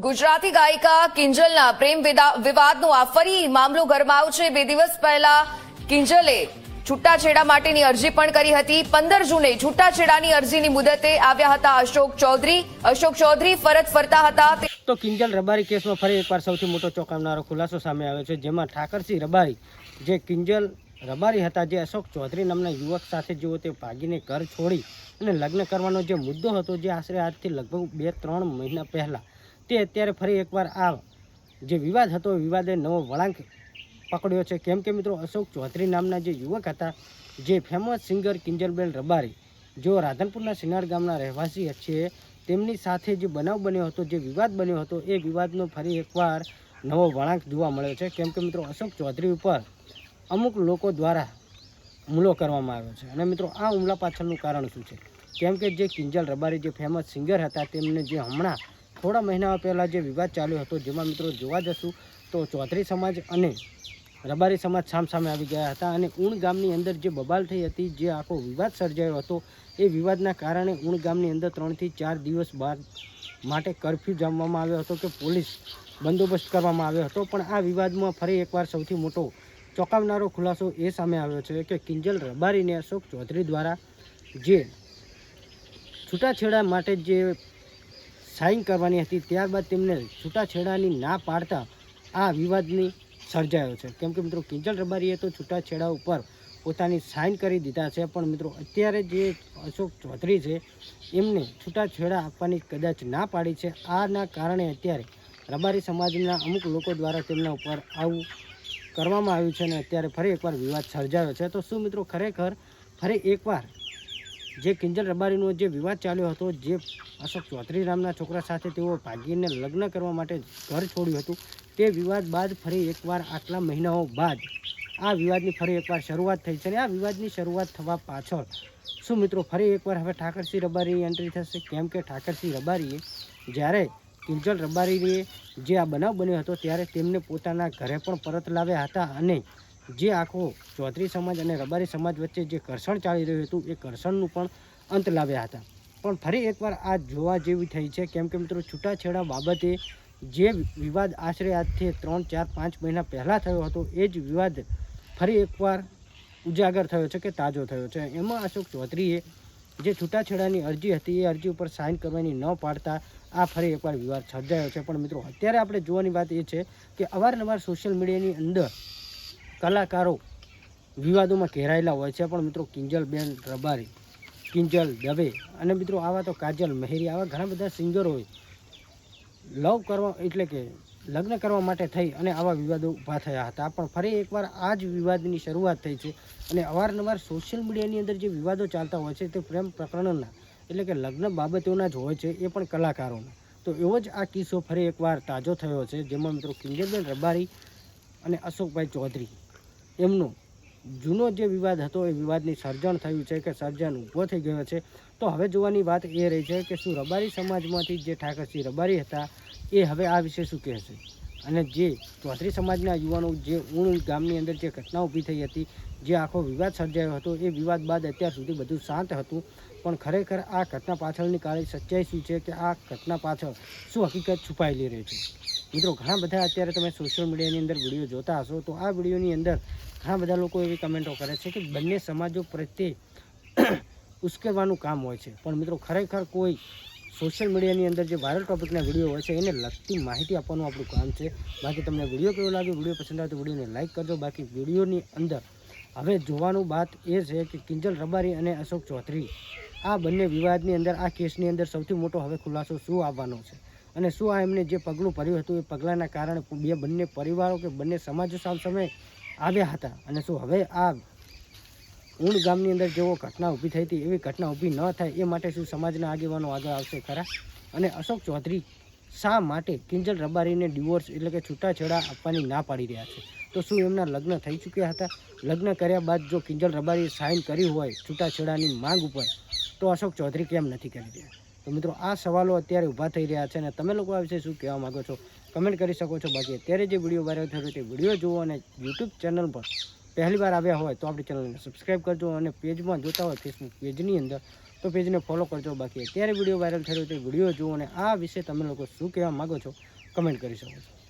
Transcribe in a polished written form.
ગુજરાતી ગાયિકા કિંજલના પ્રેમ વિવાદનો આ ફરી મામલો ગરમાયો છે। 2 દિવસ પહેલા કિંજલે છૂટાછેડા માટેની અરજી પણ કરી હતી। 15 જૂને છૂટાછેડાની અરજીની મુદતે આવ્યા હતા અશોક ચૌધરી ફરજ ફરતા હતા। તો કિંજલ રબારી કેસમાં ફરી એકવાર સૌથી મોટો ચોંકાવનારો ખુલાસો સામે આવ્યો છે, જેમાં ઠાકરસિંહ રબારી જે કિંજલ રબારી હતા, જે અશોક ચૌધરી નામના યુવક સાથે જેઓ તે ભાગીને ઘર છોડી અને લગ્ન કરવાનો જે મુદ્દો હતો, જે આશરે આજથી લગભગ 2-3 મહિના પહેલાં, તે અત્યારે ફરી એકવાર આ જે વિવાદ હતો, વિવાદે નવો વળાંક પકડ્યો છે। કેમ કે મિત્રો, અશોક ચૌધરી નામના જે યુવક હતા, જે ફેમસ સિંગર કિંજલબેન રબારી, જેઓ રાધનપુરના સિનાર ગામના રહેવાસી છે, તેમની સાથે જે બનાવ બન્યો હતો, જે વિવાદ બન્યો હતો, એ વિવાદનો ફરી એકવાર નવો વળાંક જોવા મળ્યો છે। કેમ કે મિત્રો, અશોક ચૌધરી ઉપર અમુક લોકો દ્વારા હુમલો કરવામાં આવ્યો છે। અને મિત્રો, આ હુમલા પાછળનું કારણ શું છે? કેમ કે જે કિંજલ રબારી જે ફેમસ સિંગર હતા, તેમને જે હમણાં થોડા મહિનાઓ પહેલાં જે વિવાદ ચાલ્યો હતો, જેમાં મિત્રો જોવા જશું તો ચૌધરી સમાજ અને રબારી સમાજ સામસામે આવી ગયા હતા અને ઉણ ગામની અંદર જે બબાલ થઈ હતી, જે આખો વિવાદ સર્જાયો હતો, એ વિવાદના કારણે ઉણ ગામની અંદર 3 થી 4 દિવસ બાદ માટે કરફ્યુ જામવામાં આવ્યો હતો કે પોલીસ બંદોબસ્ત કરવામાં આવ્યો હતો। પણ આ વિવાદમાં ફરી એકવાર સૌથી મોટો ચોંકાવનારો ખુલાસો એ સામે આવ્યો છે કે કિંજલ રબારીને અશોક ચૌધરી દ્વારા જે છૂટાછેડા માટે જે સાઇન કરવાની હતી, ત્યારબાદ તેમને છૂટાછેડાની ના પાડતા આ વિવાદની સર્જાયો છે। કેમ કે મિત્રો, કિંજલ રબારીએ તો છૂટાછેડા ઉપર પોતાની સાઇન કરી દીધા છે, પણ મિત્રો અત્યારે જે અશોક ચૌધરી છે, એમને છૂટાછેડા આપવાની કદાચ ના પાડી છે। આના કારણે અત્યારે રબારી સમાજના અમુક લોકો દ્વારા તેમના ઉપર આવું કરવામાં આવ્યું છે અને અત્યારે ફરી એકવાર વિવાદ સર્જાયો છે। તો શું મિત્રો, ખરેખર ફરી એકવાર જે કિંજલ રબારીનો જે વિવાદ ચાલ્યો હતો, જે અશોક ચૌધરી નામના છોકરા સાથે તેઓ ભાગીને લગ્ન કરવા માટે ઘર છોડ્યું હતું, તે વિવાદ બાદ ફરી એકવાર આટલા મહિનાઓ બાદ આ વિવાદની ફરી એકવાર શરૂઆત થઈ છે। અને આ વિવાદની શરૂઆત થવા પાછળ શું મિત્રો ફરી એકવાર હવે ઠાકરસિંહ રબારીની એન્ટ્રી થશે? કેમ કે ઠાકરસિંહ રબારીએ જ્યારે કિંજલ રબારીએ જે આ બનાવ બન્યો હતો, ત્યારે તેમને પોતાના ઘરે પણ પરત લાવ્યા હતા અને જે આખો ચૌધરી સમાજ અને રબારી સમાજ વચ્ચે જે ઘર્ષણ ચાલી રહ્યું હતું, એ ઘર્ષણનું પણ અંત લાવ્યા હતા। પણ ફરી એકવાર આ જોવા જેવી થઈ છે। કેમ કે મિત્રો, છૂટાછેડા બાબતે જે વિવાદ આશરે આજથી 3, 4, 5 મહિના પહેલાં થયો હતો, એ જ વિવાદ ફરી એકવાર ઉજાગર થયો છે કે તાજો થયો છે। એમાં અશોક ચૌધરીએ જે છૂટાછેડાની અરજી હતી, એ અરજી ઉપર સાઇન કરવાની ન પાડતા આ ફરી એકવાર વિવાદ સર્જાયો છે। પણ મિત્રો, અત્યારે આપણે જોવાની વાત એ છે કે અવારનવાર સોશિયલ મીડિયાની અંદર કલાકારો વિવાદોમાં ઘેરાયેલા હોય છે, પણ મિત્રો કિંજલબેન રબારી, કિંજલ દવે અને મિત્રો આવા તો કાજલ મહેરી, આવા ઘણા બધા સિંગરોએ લવ કરવા એટલે કે લગ્ન કરવા માટે થઈ અને આવા વિવાદો ઊભા થયા હતા। પણ ફરી એકવાર આ જ વિવાદની શરૂઆત થઈ છે અને અવારનવાર સોશિયલ મીડિયાની અંદર જે વિવાદો ચાલતા હોય છે, તે પ્રેમ પ્રકરણના એટલે કે લગ્ન બાબતોના જ હોય છે, એ પણ કલાકારોના। તો એવો જ આ કિસ્સો ફરી એકવાર તાજો થયો છે, જેમાં મિત્રો કિંજલબેન રબારી અને અશોકભાઈ ચૌધરી એમનો જૂનો જે વિવાદ હતો, એ વિવાદની સર્જન થયું છે કે સર્જન ઊભો થઈ ગયો છે। તો હવે જોવાની વાત એ રહી છે કે શું રબારી સમાજમાંથી જે ઠાકરસિંહ રબારી હતા, એ હવે આ વિશે શું કહેશે? અને જે ચૌધરી સમાજના યુવાનો જે ઉણ ગામની અંદર જે ઘટના ઊભી થઈ હતી, જે આખો વિવાદ સર્જાયો હતો, એ વિવાદ બાદ અત્યાર સુધી બધું શાંત હતું, પણ ખરેખર આ ઘટના પાછળની કાળી સચ્ચાઈ શું છે, કે આ ઘટના પાછળ શું હકીકત છુપાયેલી રહી છે? મિત્રો, ઘણા બધા અત્યારે તમે સોશિયલ મીડિયાની અંદર વિડીયો જોતા હશો, તો આ વિડીયોની અંદર ઘણા બધા લોકો એવી કમેન્ટો કરે છે કે બંને સમાજો પ્રત્યે ઉશ્કેરવાનું કામ હોય છે। પણ મિત્રો, ખરેખર કોઈ સોશિયલ મીડિયાની અંદર જે વાયરલ ટોપિકના વિડીયો હોય છે, એને લગતી માહિતી આપવાનું આપણું કામ છે। બાકી તમને વિડીયો કેવો લાગ્યો, વિડીયો પસંદ આવે તો વિડીયોને લાઇક કરજો। બાકી વિડીયોની અંદર હવે જોવાનું વાત એ છે કે કિંજલ રબારી અને અશોક ચૌધરી આ બંને વિવાદની અંદર, આ કેસની અંદર સૌથી મોટો હવે ખુલાસો શું આવવાનો છે અને શું આ એમને જે પગલું ભર્યું હતું, એ પગલાંના કારણે બંને પરિવારો કે બંને સમાજો સામે આવ્યા હતા, અને શું હવે આ ઉણ ગામની અંદર જેવો ઘટના ઊભી થઈ હતી, એવી ઘટના ઊભી ન થાય એ માટે શું સમાજના આગેવાનો આગળ આવશે ખરા? અને અશોક ચૌધરી શા માટે કિંજલ રબારીને ડિવોર્સ એટલે કે છૂટાછેડા આપવાની ના પાડી રહ્યા છે? તો શું એમના લગ્ન થઈ ચૂક્યા હતા? લગ્ન કર્યા બાદ જો કિંજલ રબારીએ સાઇન કરી હોય છૂટાછેડાની માંગ ઉપર, તો અશોક ચૌધરી કેમ નથી કરી રહ્યા? તો મિત્રો, આ સવાલો અત્યારે ઊભા થઈ રહ્યા છે અને તમે લોકો આ વિશે શું કહેવા માગો છો, કમેન્ટ કરી શકો છો। બાકી અત્યારે જે વિડીયો વાયરલ થયો તે વિડીયો જુઓ અને યુટ્યુબ ચેનલ પર પહેલી વાર આવ્યા હોય તો આપણી ચેનલને સબસ્ક્રાઈબ કરજો, અને પેજમાં જોતા હોય ફેસબુક પેજની અંદર તો પેજને ફોલો કરજો. બાકી અત્યારે વિડીયો વાયરલ થયો તે વિડીયો જુઓ અને આ વિશે તમે લોકો શું કહેવા માગો છો કમેન્ટ કરી શકો છો.